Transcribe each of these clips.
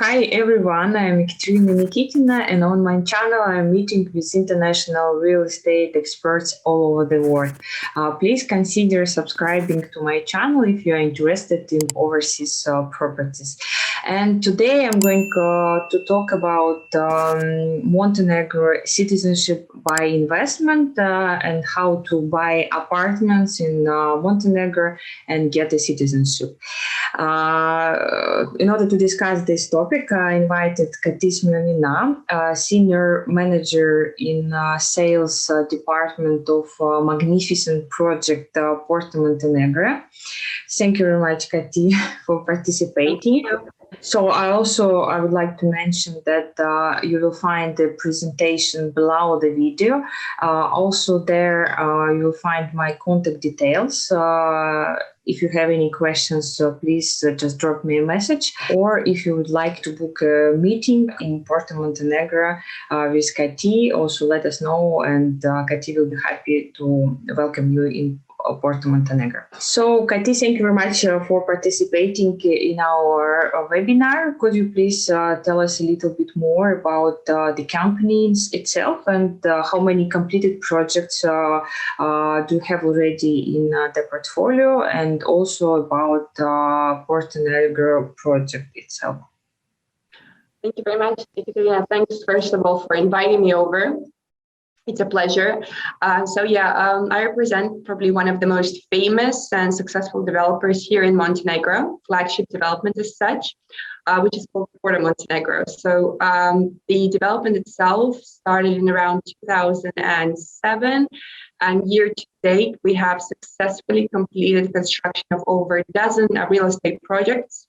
Hi everyone, I'm Nikitina, and on my channel I'm meeting with international real estate experts all over the world. Please consider subscribing to my channel if you are interested in overseas properties. And today I'm going to talk about Montenegro citizenship by investment and how to buy apartments in Montenegro and get a citizenship. In order to discuss this topic, I invited Katis Milanina, Senior Manager in Sales Department of magnificent project Porto Montenegro. Thank you very much, Kati, for participating. So I would like to mention that you will find the presentation below the video. Also there you'll find my contact details. If you have any questions, please just drop me a message. Or if you would like to book a meeting in Porto Montenegro with Kati, also let us know, and Kati will be happy to welcome you in Porto Montenegro. So, Kati, thank you very much for participating in our webinar. Could you please tell us a little bit more about the company itself and how many completed projects do you have already in the portfolio, and also about Porto Montenegro project itself? Thank you very much, Nikitina. Thanks, first of all, for inviting me over. It's a pleasure. I represent probably one of the most famous and successful developers here in Montenegro, flagship development as such, which is called Porto Montenegro. So the development itself started in around 2007, and year to date, we have successfully completed construction of over a dozen real estate projects.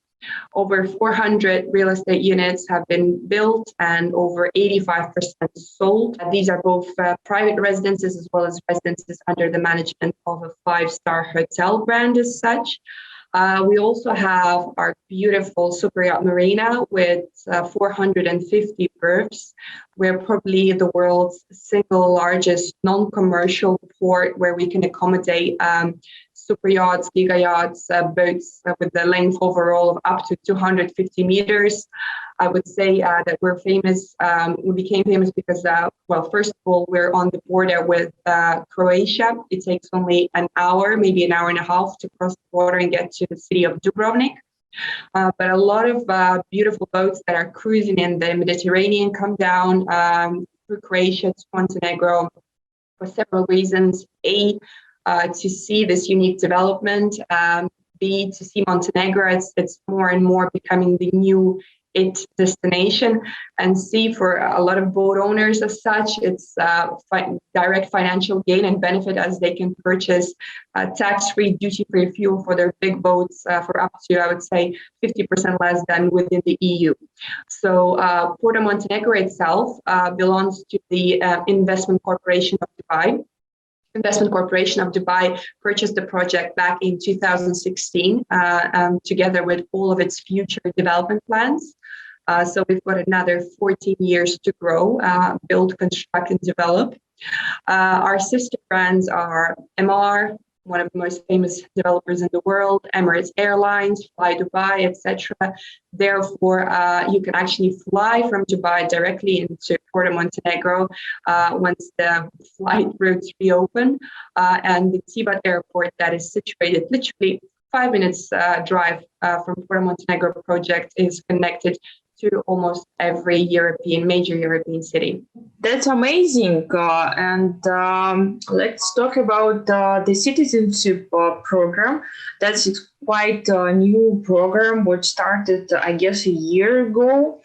Over 400 real estate units have been built and over 85% sold. These are both private residences as well as residences under the management of a five-star hotel brand as such. We also have our beautiful super yacht marina with 450 berths. We're probably the world's single largest non-commercial port where we can accommodate super yachts, giga yachts, boats with the length overall of up to 250 meters. I would say that we're famous. We became famous because, first of all, we're on the border with Croatia. It takes only an hour, maybe an hour and a half to cross the border and get to the city of Dubrovnik. But a lot of beautiful boats that are cruising in the Mediterranean come down through Croatia to Montenegro for several reasons. A, to see this unique development, B, to see Montenegro, it's more and more becoming the new destination, and C, for a lot of boat owners as such, it's direct financial gain and benefit as they can purchase tax-free, duty-free fuel for their big boats for up to, I would say, 50% less than within the EU. So Porto Montenegro itself belongs to the Investment Corporation of Dubai. Investment Corporation of Dubai purchased the project back in 2016, together with all of its future development plans. So we've got another 14 years to grow, build, construct, and develop. Our sister brands are MR, one of the most famous developers in the world, Emirates Airlines, Fly Dubai, etc. Therefore, you can actually fly from Dubai directly into Porto Montenegro once the flight routes reopen. And the Tibat airport that is situated literally 5 minutes drive from Porto Montenegro project is connected to almost every major European city. That's amazing. Let's talk about the citizenship program. That's quite a new program, which started, I guess, a year ago.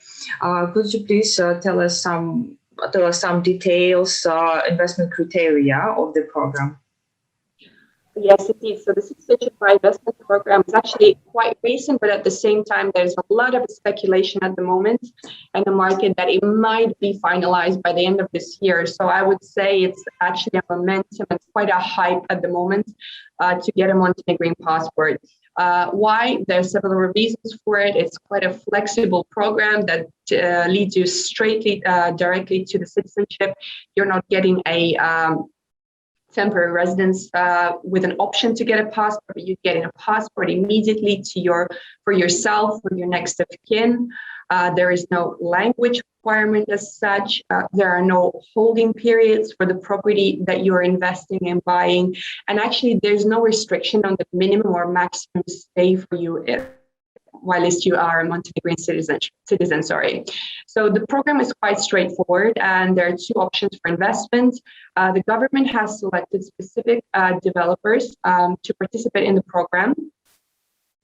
Could you please tell us some details, investment criteria of the program? Yes, it is. So the citizenship by investment program is actually quite recent, but at the same time, there's a lot of speculation at the moment in the market that it might be finalized by the end of this year. So I would say it's actually a momentum and quite a hype at the moment to get a Montenegrin passport. Why? There's several reasons for it. It's quite a flexible program that leads you directly to the citizenship. You're not getting temporary residence with an option to get a passport, but you get a passport immediately for yourself, for your next of kin. There is no language requirement as such. There are no holding periods for the property that you're investing and buying. And actually, there's no restriction on the minimum or maximum stay for you whilst you are a Montenegrin citizen. So the program is quite straightforward, and there are two options for investment. The government has selected specific developers to participate in the program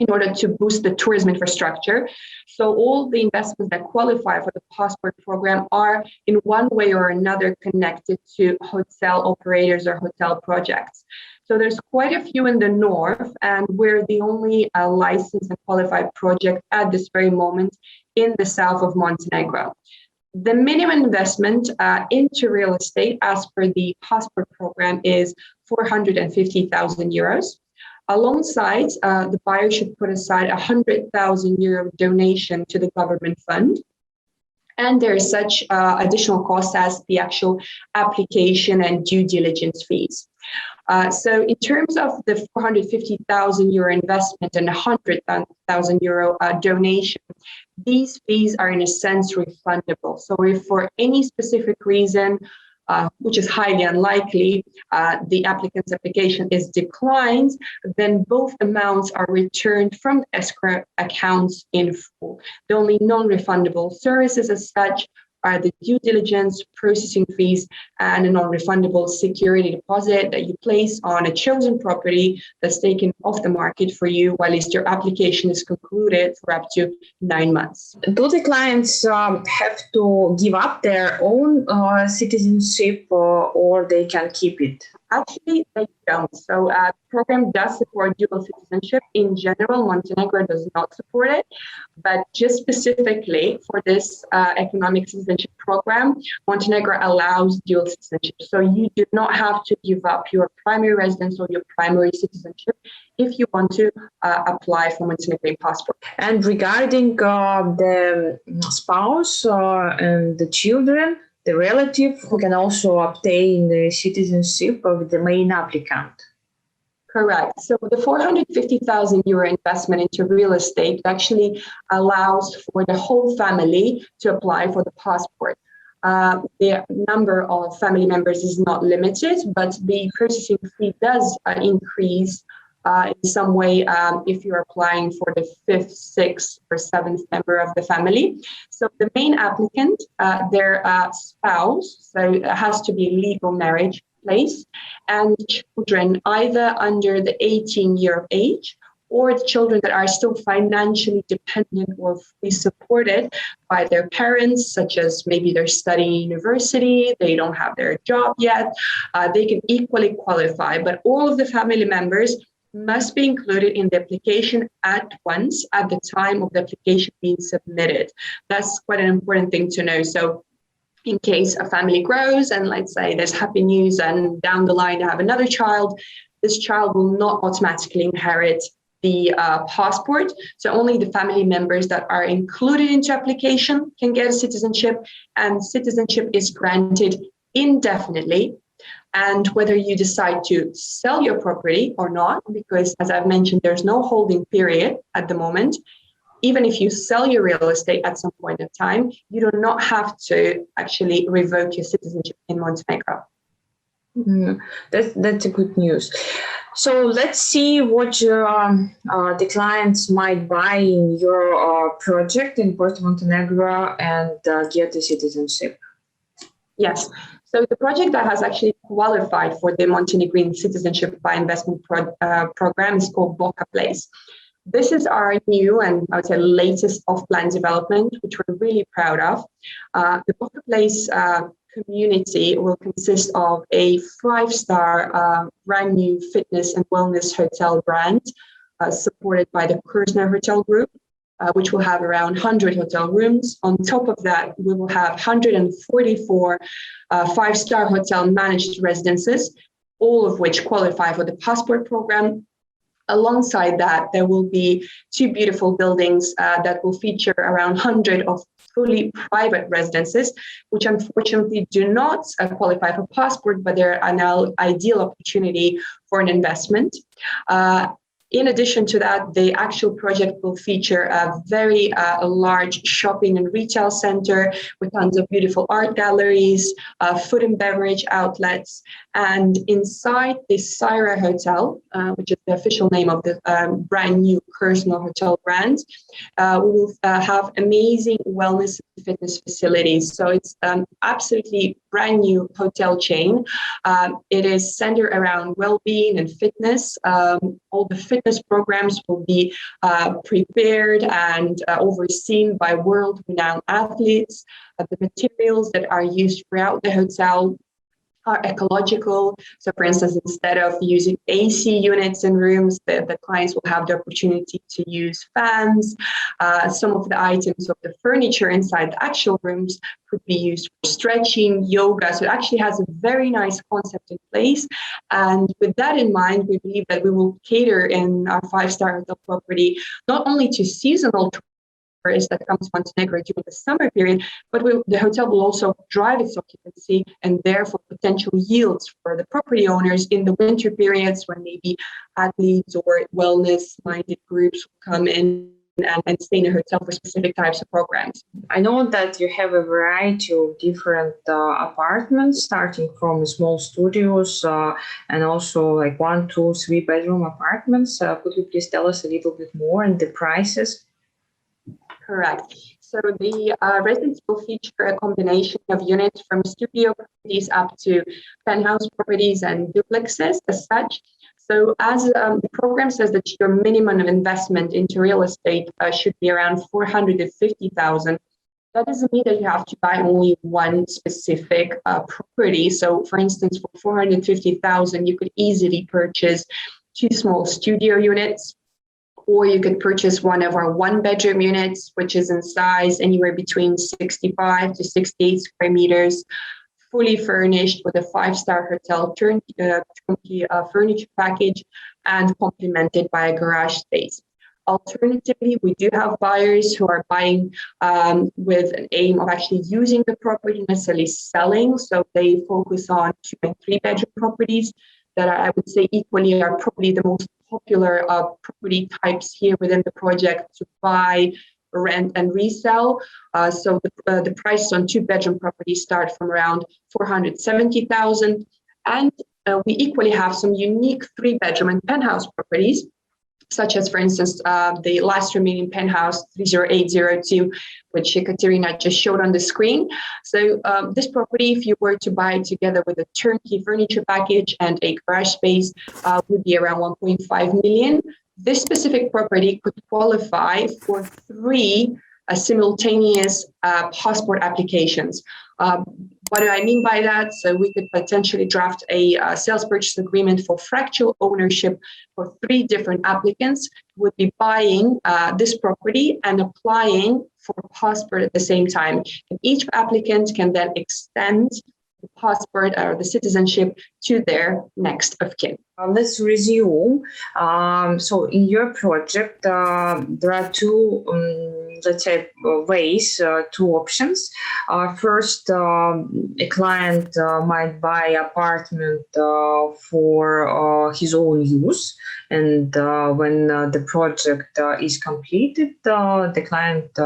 in order to boost the tourism infrastructure. So all the investments that qualify for the passport program are in one way or another connected to hotel operators or hotel projects. So there's quite a few in the north, and we're the only licensed and qualified project at this very moment in the south of Montenegro. The minimum investment into real estate as per the passport program is 450,000 euros. Alongside, the buyer should put aside a 100,000 euro donation to the government fund. And there is such additional costs as the actual application and due diligence fees. So in terms of the 450,000 euro investment and 100,000 euro donation, these fees are in a sense refundable. So if for any specific reason, which is highly unlikely, the applicant's application is declined, then both amounts are returned from the escrow accounts in full. The only non-refundable services as such are the due diligence, processing fees, and a non-refundable security deposit that you place on a chosen property that's taken off the market for you whilst your application is concluded for up to 9 months. Do the clients have to give up their own citizenship or they can keep it? Actually, they don't. So the program does support dual citizenship. In general, Montenegro does not support it, but just specifically for this economic citizenship program, Montenegro allows dual citizenship. So you do not have to give up your primary residence or your primary citizenship if you want to apply for Montenegrin passport. And regarding the spouse and the children, the relative who can also obtain the citizenship of the main applicant. Correct. So the 450,000 euro investment into real estate actually allows for the whole family to apply for the passport. The number of family members is not limited, but the processing fee does increase in some way if you're applying for the 5th, 6th, or 7th member of the family. So the main applicant, their spouse, so it has to be legal marriage place, and children either under the 18 year of age or the children that are still financially dependent or fully supported by their parents, such as maybe they're studying university, they don't have their job yet, they can equally qualify. But all of the family members must be included in the application at once at the time of the application being submitted. That's quite an important thing to know. So in case a family grows and let's say there's happy news and down the line they have another child, this child will not automatically inherit the passport. So only the family members that are included into application can get a citizenship, and citizenship is granted indefinitely. And whether you decide to sell your property or not, because as I've mentioned, there's no holding period at the moment. Even if you sell your real estate at some point in time, you do not have to actually revoke your citizenship in Montenegro. That's a good news. So let's see what the clients might buy in your project in Porto Montenegro and get the citizenship. Yes. So the project that has actually qualified for the Montenegrin Citizenship by Investment program is called Boca Place. This is our new and I would say latest off-plan development, which we're really proud of. The Boca Place community will consist of a 5-star brand new fitness and wellness hotel brand supported by the Kursner Hotel Group, which will have around 100 hotel rooms. On top of that, we will have 144 5-star hotel managed residences, all of which qualify for the passport program. Alongside that, there will be 2 beautiful buildings that will feature around 100 of fully private residences, which unfortunately do not qualify for passport, but they're an ideal opportunity for an investment. In addition to that, the actual project will feature a very large shopping and retail center with tons of beautiful art galleries, food and beverage outlets. And inside the Syra Hotel, which is the official name of the brand new personal hotel brand, we will have amazing wellness and fitness facilities. So it's absolutely brand new hotel chain. It is centered around well-being and fitness. All the fitness programs will be prepared and overseen by world-renowned athletes. The materials that are used throughout the hotel are ecological. So for instance, instead of using AC units in rooms, the clients will have the opportunity to use fans. Some of the items of the furniture inside the actual rooms could be used for stretching, yoga. So it actually has a very nice concept in place. And with that in mind, we believe that we will cater in our 5-star hotel property not only to seasonal that comes to Montenegro during the summer period, but the hotel will also drive its occupancy and therefore potential yields for the property owners in the winter periods when maybe athletes or wellness-minded groups will come in and stay in a hotel for specific types of programs. I know that you have a variety of different apartments, starting from small studios and also like 1, 2, 3 bedroom apartments. Could you please tell us a little bit more and the prices? Correct. So the residence will feature a combination of units from studio properties up to penthouse properties and duplexes as such. So as the program says that your minimum investment into real estate should be around 450,000. That doesn't mean that you have to buy only one specific property. So for instance, for 450,000, you could easily purchase 2 small studio units, or you could purchase one of our 1-bedroom units, which is in size anywhere between 65 to 68 square meters, fully furnished with a 5-star hotel turnkey furniture package and complemented by a garage space. Alternatively, we do have buyers who are buying with an aim of actually using the property, necessarily selling. So they focus on 2 and 3 bedroom properties that I would say equally are probably the most popular property types here within the project to buy, rent, and resell. So the prices on 2-bedroom properties start from around 470,000. And we equally have some unique 3-bedroom and penthouse properties, such as, for instance, the last remaining penthouse 30802, which Nikitina just showed on the screen. So this property, if you were to buy it together with a turnkey furniture package and a garage space, would be around 1.5 million. This specific property could qualify for 3 simultaneous passport applications. What do I mean by that? So we could potentially draft a sales purchase agreement for fractional ownership for 3 different applicants who would be buying this property and applying for a passport at the same time. And each applicant can then extend the passport or the citizenship to their next of kin. Let's resume. So in your project, there are 2, let's say, ways, 2 options. First, a client might buy apartment for his own use. And when the project is completed, the client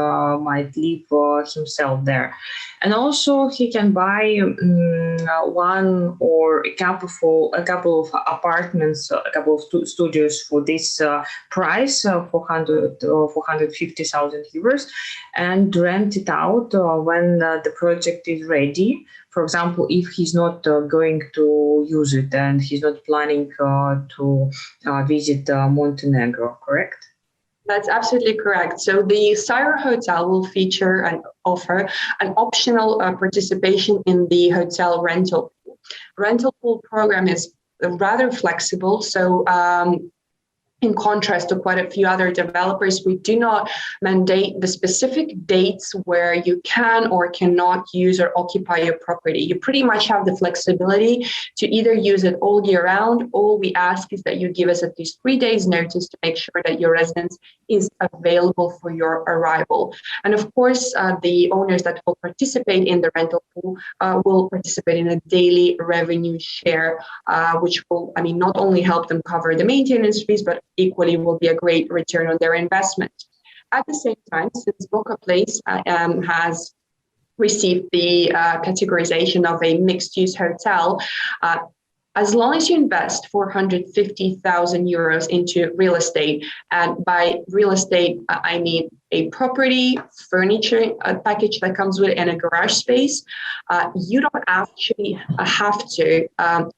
might live himself there. And also he can buy 1 or a couple of apartments, a couple of studios for this price, 450,000 euros, and rent it out when the project is ready. For example, if he's not going to use it and he's not planning to visit Montenegro, correct? That's absolutely correct. So the Syra Hotel will feature and offer an optional participation in the hotel rental pool. Rental pool program is rather flexible. So In contrast to quite a few other developers, we do not mandate the specific dates where you can or cannot use or occupy your property. You pretty much have the flexibility to either use it all year round. All we ask is that you give us at least 3 days notice to make sure that your residence is available for your arrival. And of course, the owners that will participate in the rental pool will participate in a daily revenue share, which will, not only help them cover the maintenance fees, but equally will be a great return on their investment. At the same time, since Boca Place has received the categorization of a mixed-use hotel, as long as you invest 450,000 euros into real estate, and by real estate, I mean a property, furniture, a package that comes with it, and a garage space, you don't actually have to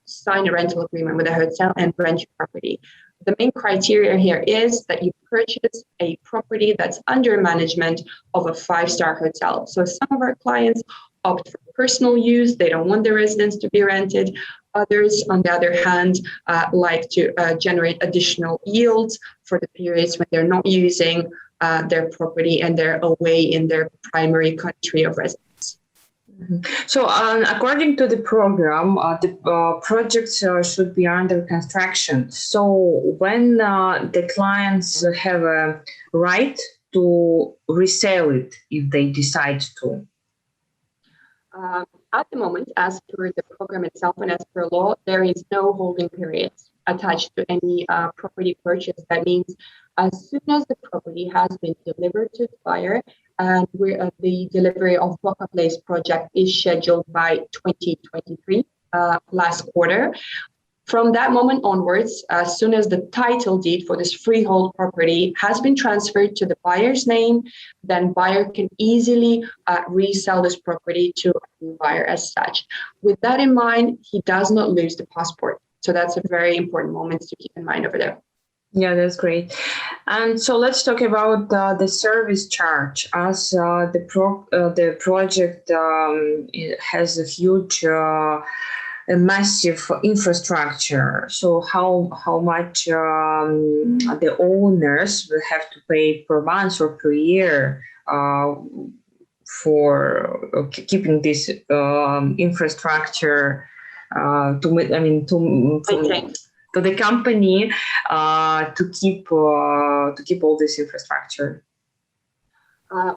sign a rental agreement with a hotel and rent your property. The main criteria here is that you purchase a property that's under management of a 5-star hotel. So some of our clients opt for personal use. They don't want their residence to be rented. Others, on the other hand, like to generate additional yields for the periods when they're not using their property and they're away in their primary country of residence. So, according to the program, the projects should be under construction. So, when the clients have a right to resell it if they decide to? At the moment, as per the program itself and as per law, there is no holding period attached to any property purchase. That means as soon as the property has been delivered to the buyer, and the delivery of Boca Place project is scheduled by 2023, last quarter. From that moment onwards, as soon as the title deed for this freehold property has been transferred to the buyer's name, then buyer can easily resell this property to a new buyer as such. With that in mind, he does not lose the passport. So that's a very important moment to keep in mind over there. Yeah, that's great. And so let's talk about the service charge. As the project it has a huge, a massive infrastructure. So how much the owners will have to pay per month or per year for keeping this infrastructure to the company to keep all this infrastructure?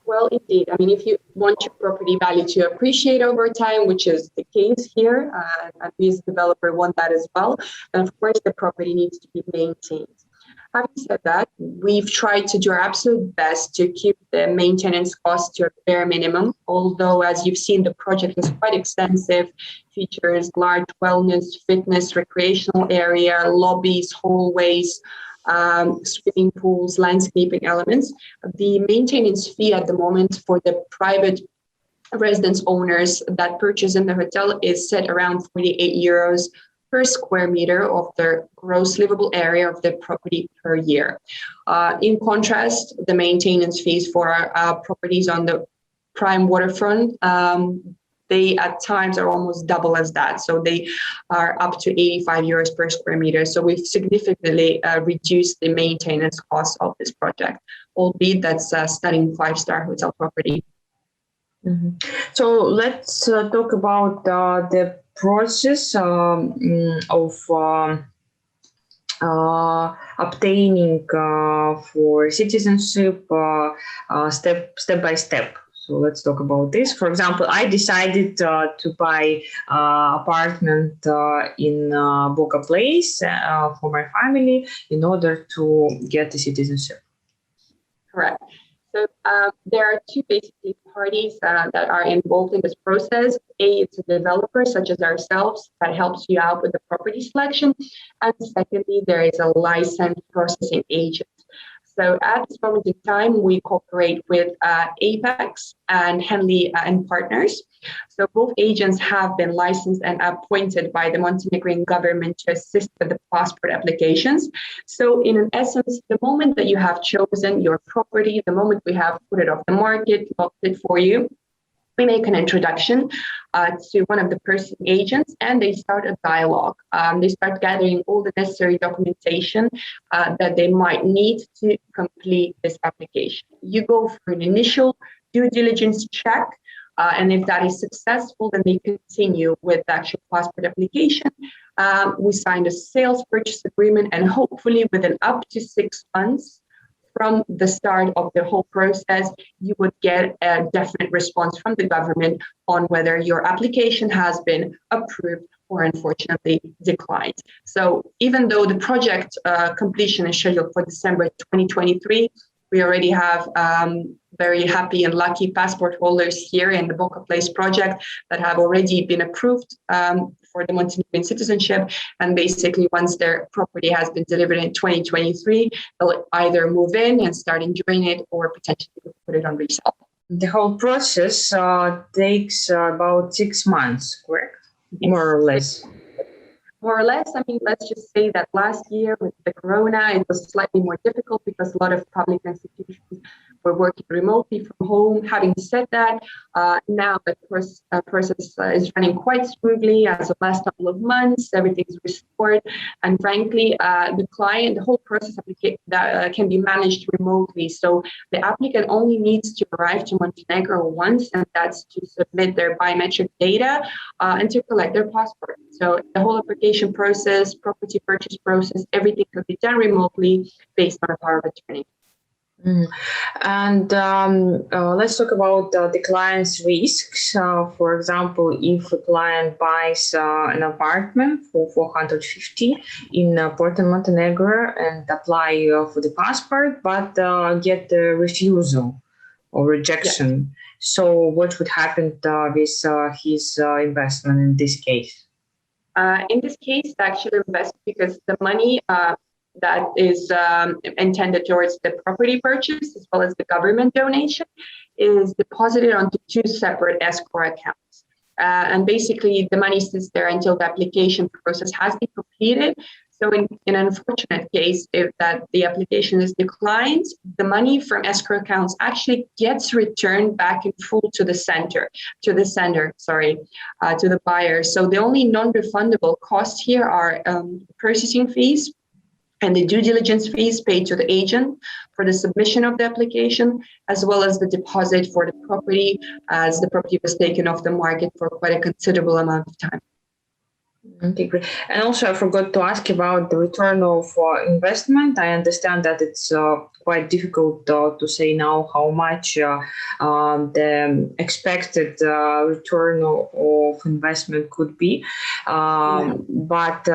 Well, indeed. If you want your property value to appreciate over time, which is the case here, and we as a developer want that as well, then of course the property needs to be maintained. Having said that, we've tried to do our absolute best to keep the maintenance costs to a bare minimum, although as you've seen, the project is quite extensive, features large wellness, fitness, recreational area, lobbies, hallways, swimming pools, landscaping elements. The maintenance fee at the moment for the private residence owners that purchase in the hotel is set around 48 euros per square meter of their gross livable area of the property per year. In contrast, the maintenance fees for our properties on the prime waterfront, they at times are almost double as that. So they are up to 85 euros per square meter. So we've significantly reduced the maintenance cost of this project, albeit that's a stunning 5-star hotel property. Mm-hmm. So let's talk about the process of obtaining for citizenship step by step. So let's talk about this. For example, I decided to buy apartment in Boca Place for my family in order to get the citizenship. Correct. So there are two basically parties that are involved in this process. It's a developer such as ourselves that helps you out with the property selection. And secondly, there is a licensed processing agent. So at this moment in time, we cooperate with Apex and Henley and Partners. So both agents have been licensed and appointed by the Montenegrin government to assist with the passport applications. So in essence, the moment that you have chosen your property, the moment we have put it off the market, locked it for you, We make an introduction to one of the person agents, and they start a dialogue. They start gathering all the necessary documentation that they might need to complete this application. You go for an initial due diligence check, and if that is successful, then they continue with the actual passport application. We signed a sales purchase agreement, and hopefully within up to 6 months from the start of the whole process, you would get a definite response from the government on whether your application has been approved or unfortunately declined. So even though the project completion is scheduled for December 2023, we already have very happy and lucky passport holders here in the Boca Place project that have already been approved for the Montenegrin citizenship. And basically, once their property has been delivered in 2023, they'll either move in and start enjoying it or potentially put it on resale. The whole process takes about 6 months, correct? Yes. More or less. More or less, I mean, let's just say that last year with the corona, it was slightly more difficult because a lot of public institutions were working remotely from home. Having said that, now the process is running quite smoothly as of last couple of months. Everything's restored. And frankly, the whole process can be managed remotely. So the applicant only needs to arrive to Montenegro once, and that's to submit their biometric data and to collect their passport. So the whole application process, property purchase process, everything can be done remotely based on a power of attorney. Mm. And let's talk about the client's risks. For example, if a client buys an apartment for 450 in Porto Montenegro and apply for the passport, but get the refusal or rejection. Yes. So what would happen with his investment in this case? In this case, actually invest because the money that is intended towards the property purchase as well as the government donation is deposited onto 2 separate escrow accounts. And basically the money sits there until the application process has been completed. So in an unfortunate case, if that the application is declined, the money from escrow accounts actually gets returned back in full to the sender, to the buyer. So the only non-refundable costs here are processing fees and the due diligence fees paid to the agent for the submission of the application, as well as the deposit for the property, as the property was taken off the market for quite a considerable amount of time. Okay, great. And also, I forgot to ask about the return of investment. I understand that it's quite difficult to say now how much the expected return of investment could be. But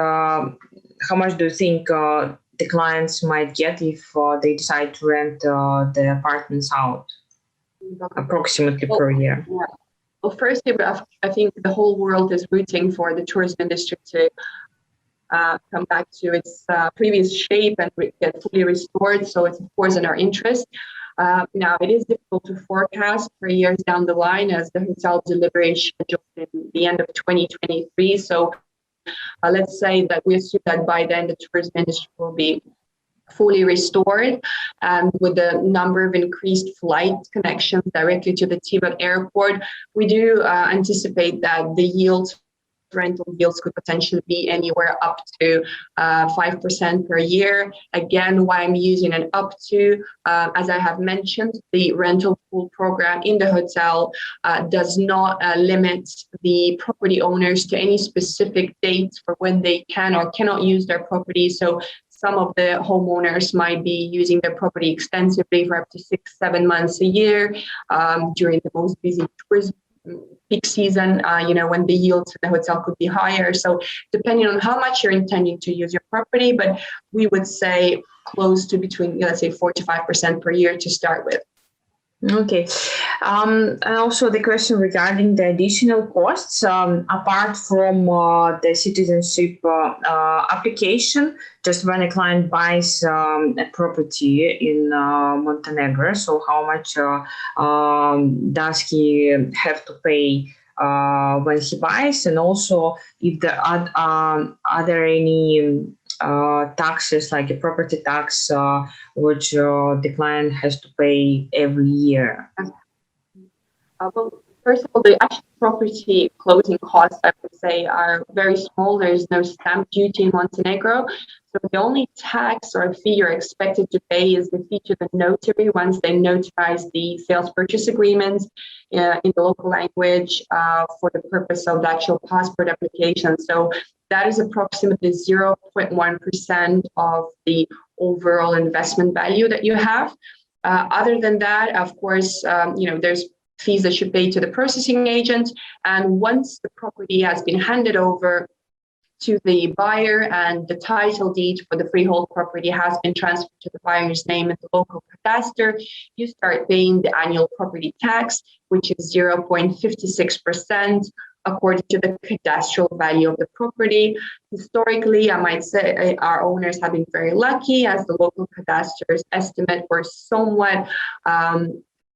how much do you think the clients might get if they decide to rent the apartments out, approximately per year? Yeah. Well, firstly, I think the whole world is rooting for the tourism industry to come back to its previous shape and get fully restored. So it's, of course, in our interest. Now, it is difficult to forecast for years down the line as the hotel delivery is scheduled in the end of 2023. So let's say that we assume that by then the tourism industry will be fully restored, and with the number of increased flight connections directly to the Tivat airport, we do anticipate that the rental yields could potentially be anywhere up to 5% per year. Again, why I'm using an up to, as I have mentioned, the rental pool program in the hotel does not limit the property owners to any specific dates for when they can or cannot use their property. So some of the homeowners might be using their property extensively for up to 6-7 months a year during the most busy tourism peak season, when the yields in the hotel could be higher. So depending on how much you're intending to use your property, but we would say close to between, let's say 4 to 5% per year to start with. Okay. And also the question regarding the additional costs, apart from the citizenship application, just when a client buys a property in Montenegro, so how much does he have to pay when he buys? And also if there are there any taxes like a property tax which the client has to pay every year? Well, First of all, the actual property closing costs, I would say, are very small. There's no stamp duty in Montenegro. So the only tax or fee you're expected to pay is the fee to the notary once they notarize the sales purchase agreement in the local language for the purpose of the actual passport application. So that is approximately 0.1% of the overall investment value that you have. Other than that, of course, there's fees that you pay to the processing agent. And once the property has been handed over to the buyer and the title deed for the freehold property has been transferred to the buyer's name in the local cadastre, you start paying the annual property tax, which is 0.56%. According to the cadastral value of the property. Historically, I might say our owners have been very lucky as the local cadastr's estimate were somewhat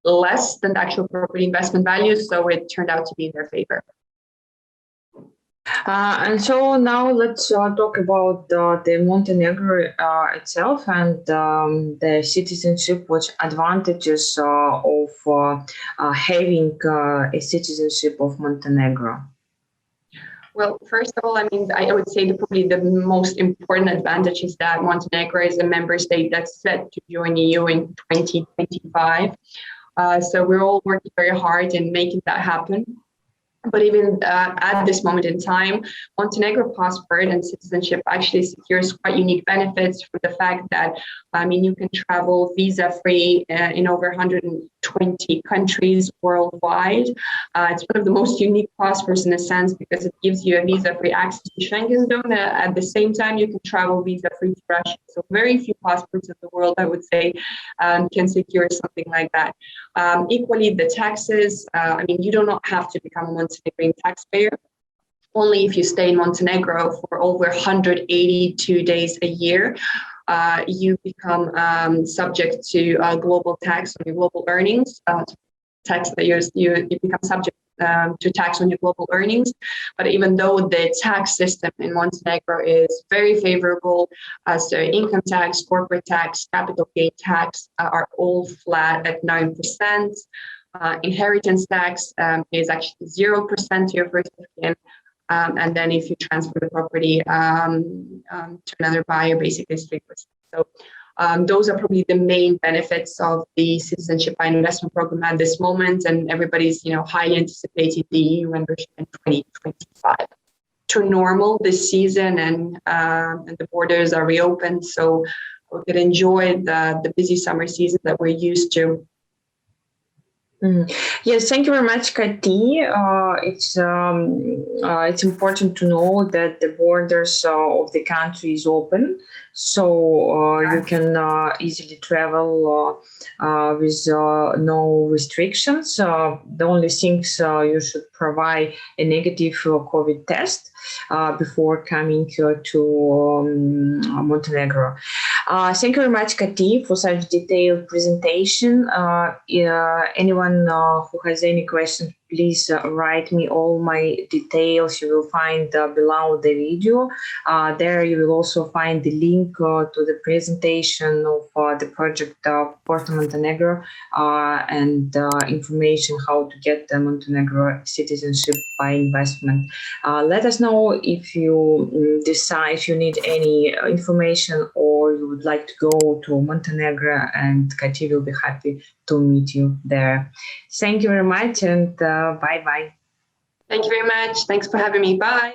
less than the actual property investment value, so it turned out to be in their favor. And so now let's talk about the Montenegro itself and the citizenship, which advantages of having a citizenship of Montenegro. Well, first of all, I would say probably the most important advantage is that Montenegro is a member state that's set to join EU in 2025. So we're all working very hard in making that happen. But even at this moment in time, Montenegro passport and citizenship actually secures quite unique benefits for the fact that, you can travel visa-free in over 120 countries worldwide. It's one of the most unique passports in a sense because it gives you a visa-free access to Schengen zone. At the same time, you can travel visa-free to Russia. So very few passports in the world, I would say, can secure something like that. Equally, the taxes, you do not have to become a Montenegrin taxpayer. Only if you stay in Montenegro for over 182 days a year, you become subject to global tax on your global earnings, tax that you become subject to tax on your global earnings. But even though the tax system in Montenegro is very favorable, so income tax, corporate tax, capital gain tax are all flat at 9%. Inheritance tax is actually 0% to your first of kin. And then if you transfer the property to another buyer, basically it's 3%. So those are probably the main benefits of the citizenship by investment program at this moment, and everybody's highly anticipating the EU membership in 2025. To normal this season, and the borders are reopened, so we could enjoy the busy summer season that we're used to. Yes, thank you very much, Kati. It's important to know that the borders of the country is open, so you can easily travel with no restrictions. The only things you should provide a negative COVID test before coming to Montenegro. Thank you very much, Kati, for such detailed presentation. Anyone who has any questions, please write me all my details. You will find below the video. There you will also find the link to the presentation of the project Porto Montenegro and information how to get the Montenegro citizenship by investment. Let us know if you decide if you need any information or you would like to go to Montenegro, and Kati will be happy to meet you there. Thank you very much, and bye-bye. Thank you very much. Thanks for having me. Bye.